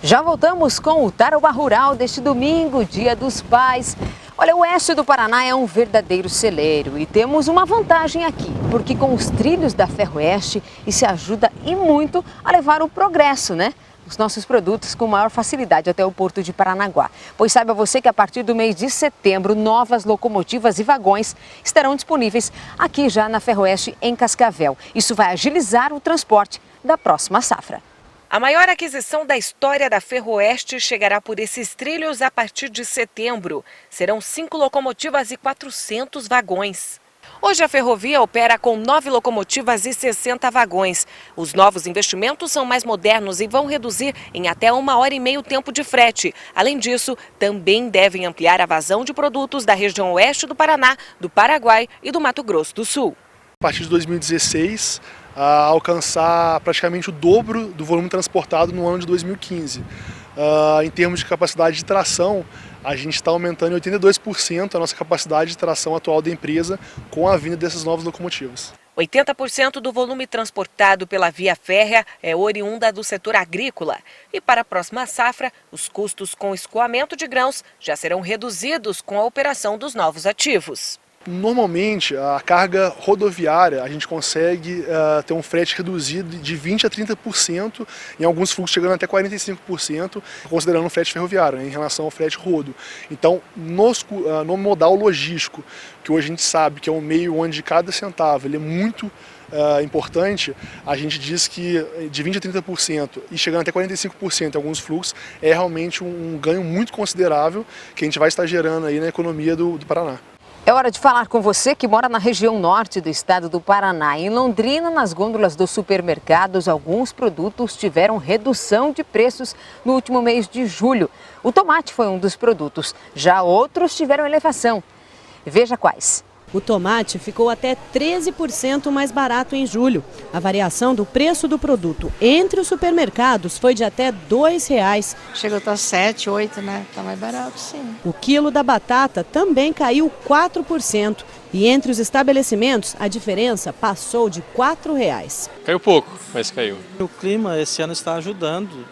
Já voltamos com o Tarobá Rural deste domingo, Dia dos Pais. Olha, o oeste do Paraná é um verdadeiro celeiro e temos uma vantagem aqui, porque com os trilhos da Ferroeste, isso ajuda e muito a levar o progresso, né? Os nossos produtos com maior facilidade até o Porto de Paranaguá. Pois saiba você que a partir do mês de setembro, novas locomotivas e vagões estarão disponíveis aqui já na Ferroeste em Cascavel. Isso vai agilizar o transporte da próxima safra. A maior aquisição da história da Ferroeste chegará por esses trilhos a partir de setembro. Serão 5 locomotivas e 400 vagões. Hoje a ferrovia opera com 9 locomotivas e 60 vagões. Os novos investimentos são mais modernos e vão reduzir em até 1h30 o tempo de frete. Além disso, também devem ampliar a vazão de produtos da região oeste do Paraná, do Paraguai e do Mato Grosso do Sul. A partir de 2016, a alcançar praticamente o dobro do volume transportado no ano de 2015. Em termos de capacidade de tração, a gente está aumentando em 82% a nossa capacidade de tração atual da empresa com a vinda dessas novas locomotivas. 80% do volume transportado pela via férrea é oriunda do setor agrícola. E para a próxima safra, os custos com escoamento de grãos já serão reduzidos com a operação dos novos ativos. Normalmente, a carga rodoviária, a gente consegue ter um frete reduzido de 20% a 30%, em alguns fluxos chegando até 45%, considerando o frete ferroviário, né, em relação ao frete rodo. Então, no modal logístico, que hoje a gente sabe que é um meio onde cada centavo ele é muito importante, a gente diz que de 20% a 30% e chegando até 45% em alguns fluxos, é realmente um ganho muito considerável que a gente vai estar gerando aí na economia do Paraná. É hora de falar com você que mora na região norte do estado do Paraná. Em Londrina, nas gôndolas dos supermercados, alguns produtos tiveram redução de preços no último mês de julho. O tomate foi um dos produtos, já outros tiveram elevação. Veja quais. O tomate ficou até 13% mais barato em julho. A variação do preço do produto entre os supermercados foi de até R$ 2,00. Chegou a estar 7, 8, né? Tá mais barato, sim. O quilo da batata também caiu 4%. E entre os estabelecimentos, a diferença passou de R$ 4,00. Caiu pouco, mas caiu. O clima esse ano está ajudando.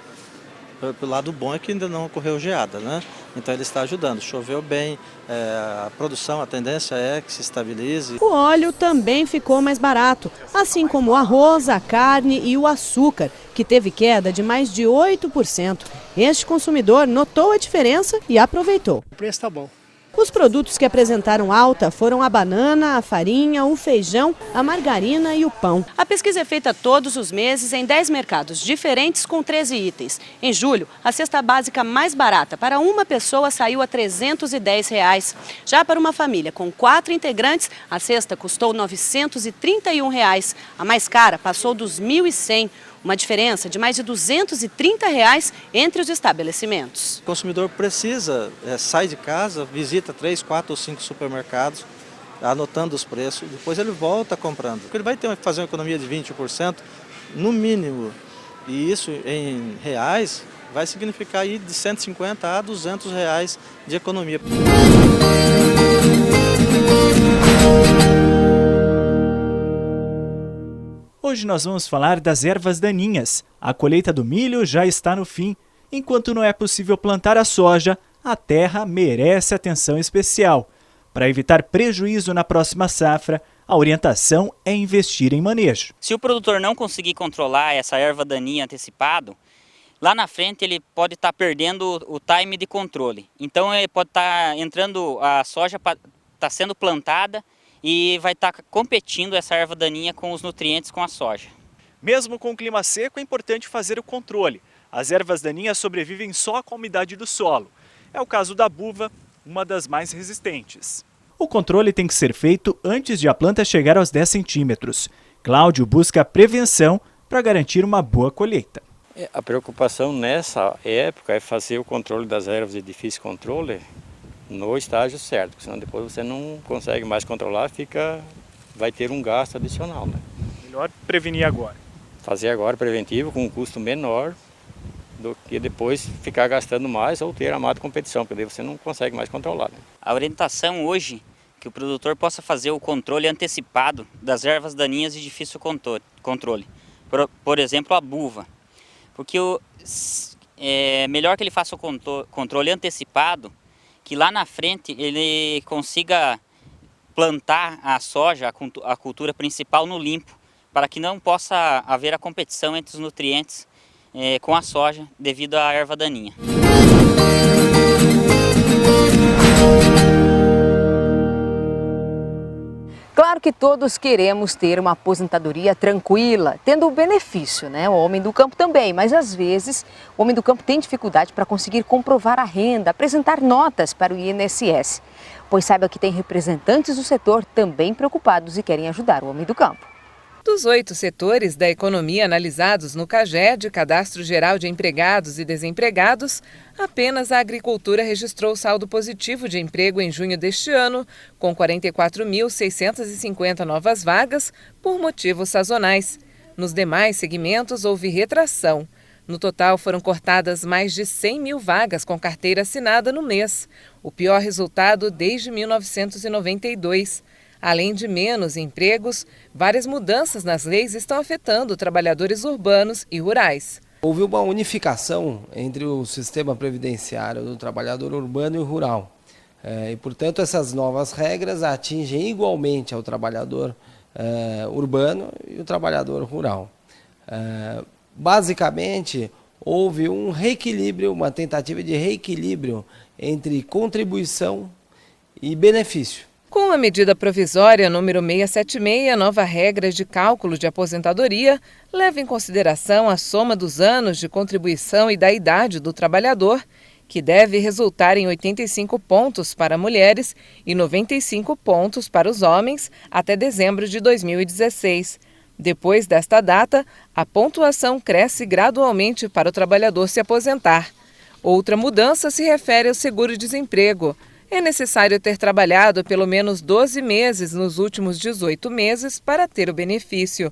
Pelo lado bom é que ainda não ocorreu geada, né? Então ele está ajudando. Choveu bem, a produção, a tendência é que se estabilize. O óleo também ficou mais barato, assim como o arroz, a carne e o açúcar, que teve queda de mais de 8%. Este consumidor notou a diferença e aproveitou. O preço está bom. Os produtos que apresentaram alta foram a banana, a farinha, o feijão, a margarina e o pão. A pesquisa é feita todos os meses em 10 mercados diferentes com 13 itens. Em julho, a cesta básica mais barata para uma pessoa saiu a R$ 310. Já para uma família com 4 integrantes, a cesta custou R$ 931. A mais cara passou dos R$ 1.100. Uma diferença de mais de R$ 230 entre os estabelecimentos. O consumidor precisa, sai de casa, visita 3, 4 ou 5 supermercados, anotando os preços, depois ele volta comprando. Ele vai ter que fazer uma economia de 20%, no mínimo, e isso em reais vai significar aí de R$ 150 a R$ 200 de economia. Hoje nós vamos falar das ervas daninhas. A colheita do milho já está no fim. Enquanto não é possível plantar a soja, a terra merece atenção especial. Para evitar prejuízo na próxima safra, a orientação é investir em manejo. Se o produtor não conseguir controlar essa erva daninha antecipado, lá na frente ele pode estar perdendo o time de controle. Então ele pode estar entrando, a soja está sendo plantada, e vai estar competindo essa erva daninha com os nutrientes com a soja. Mesmo com o clima seco, é importante fazer o controle. As ervas daninhas sobrevivem só com a umidade do solo. É o caso da buva, uma das mais resistentes. O controle tem que ser feito antes de a planta chegar aos 10 centímetros. Cláudio busca prevenção para garantir uma boa colheita. A preocupação nessa época é fazer o controle das ervas de difícil controle no estágio certo, porque senão depois você não consegue mais controlar, vai ter um gasto adicional, né? Melhor prevenir agora. Fazer agora preventivo com um custo menor do que depois ficar gastando mais ou ter a má competição, porque daí você não consegue mais controlar, né? A orientação hoje que o produtor possa fazer o controle antecipado das ervas daninhas de difícil controle. Por exemplo, a buva. Porque é melhor que ele faça o controle antecipado, que lá na frente ele consiga plantar a soja, a cultura principal, no limpo, para que não possa haver a competição entre os nutrientes com a soja devido à erva daninha. Claro que todos queremos ter uma aposentadoria tranquila, tendo o benefício, né? O homem do campo também, mas às vezes o homem do campo tem dificuldade para conseguir comprovar a renda, apresentar notas para o INSS. Pois saiba que tem representantes do setor também preocupados e querem ajudar o homem do campo. Dos 8 setores da economia analisados no CAGED, Cadastro Geral de Empregados e Desempregados, apenas a agricultura registrou saldo positivo de emprego em junho deste ano, com 44.650 novas vagas por motivos sazonais. Nos demais segmentos houve retração. No total foram cortadas mais de 100 mil vagas com carteira assinada no mês, o pior resultado desde 1992. Além de menos empregos, várias mudanças nas leis estão afetando trabalhadores urbanos e rurais. Houve uma unificação entre o sistema previdenciário do trabalhador urbano e rural. E, portanto, essas novas regras atingem igualmente ao trabalhador urbano e o trabalhador rural. Basicamente, houve um reequilíbrio, uma tentativa de reequilíbrio entre contribuição e benefício. Com a medida provisória número 676, a nova regra de cálculo de aposentadoria leva em consideração a soma dos anos de contribuição e da idade do trabalhador, que deve resultar em 85 pontos para mulheres e 95 pontos para os homens até dezembro de 2016. Depois desta data, a pontuação cresce gradualmente para o trabalhador se aposentar. Outra mudança se refere ao seguro-desemprego. É necessário ter trabalhado pelo menos 12 meses nos últimos 18 meses para ter o benefício.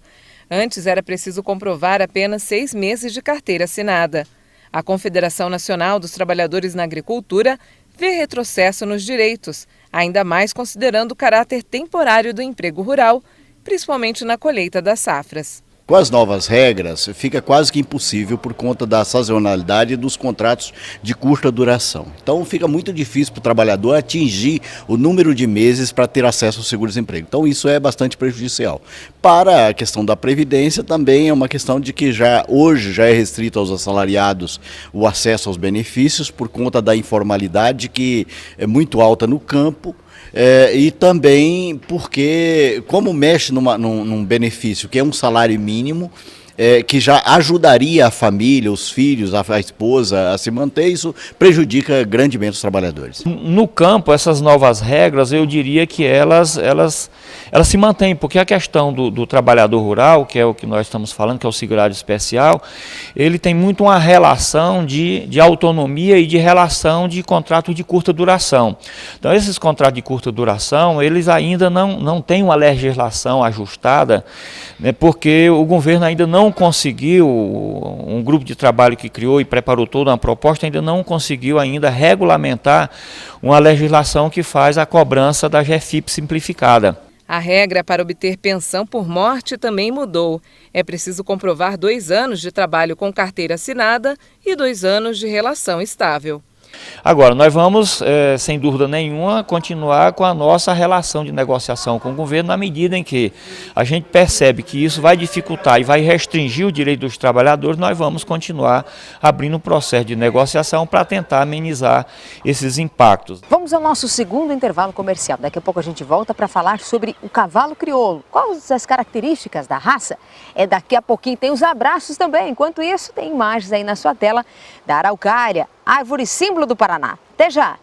Antes era preciso comprovar apenas 6 meses de carteira assinada. A Confederação Nacional dos Trabalhadores na Agricultura vê retrocesso nos direitos, ainda mais considerando o caráter temporário do emprego rural, principalmente na colheita das safras. Com as novas regras, fica quase que impossível por conta da sazonalidade dos contratos de curta duração. Então fica muito difícil para o trabalhador atingir o número de meses para ter acesso ao seguro-desemprego. Então isso é bastante prejudicial. Para a questão da Previdência também é uma questão de que hoje já é restrito aos assalariados o acesso aos benefícios por conta da informalidade que é muito alta no campo. E também porque, como mexe num benefício que é um salário mínimo, que já ajudaria a família, os filhos, a esposa a se manter, isso prejudica grandemente os trabalhadores. No campo, essas novas regras, eu diria que elas se mantêm, porque a questão do trabalhador rural, que é o que nós estamos falando, que é o segurado especial, ele tem muito uma relação de autonomia e de relação de contrato de curta duração. Então, esses contratos de curta duração, eles ainda não têm uma legislação ajustada, né, porque o governo ainda não conseguiu, um grupo de trabalho que criou e preparou toda uma proposta, ainda não conseguiu ainda regulamentar uma legislação que faz a cobrança da GFIP simplificada. A regra para obter pensão por morte também mudou. É preciso comprovar 2 anos de trabalho com carteira assinada e 2 anos de relação estável. Agora, nós vamos, sem dúvida nenhuma, continuar com a nossa relação de negociação com o governo na medida em que a gente percebe que isso vai dificultar e vai restringir o direito dos trabalhadores, nós vamos continuar abrindo um processo de negociação para tentar amenizar esses impactos. Vamos ao nosso segundo intervalo comercial. Daqui a pouco a gente volta para falar sobre o cavalo crioulo. Quais as características da raça? Daqui a pouquinho, tem os abraços também. Enquanto isso, tem imagens aí na sua tela da araucária, árvore símbolo do Paraná. Até já!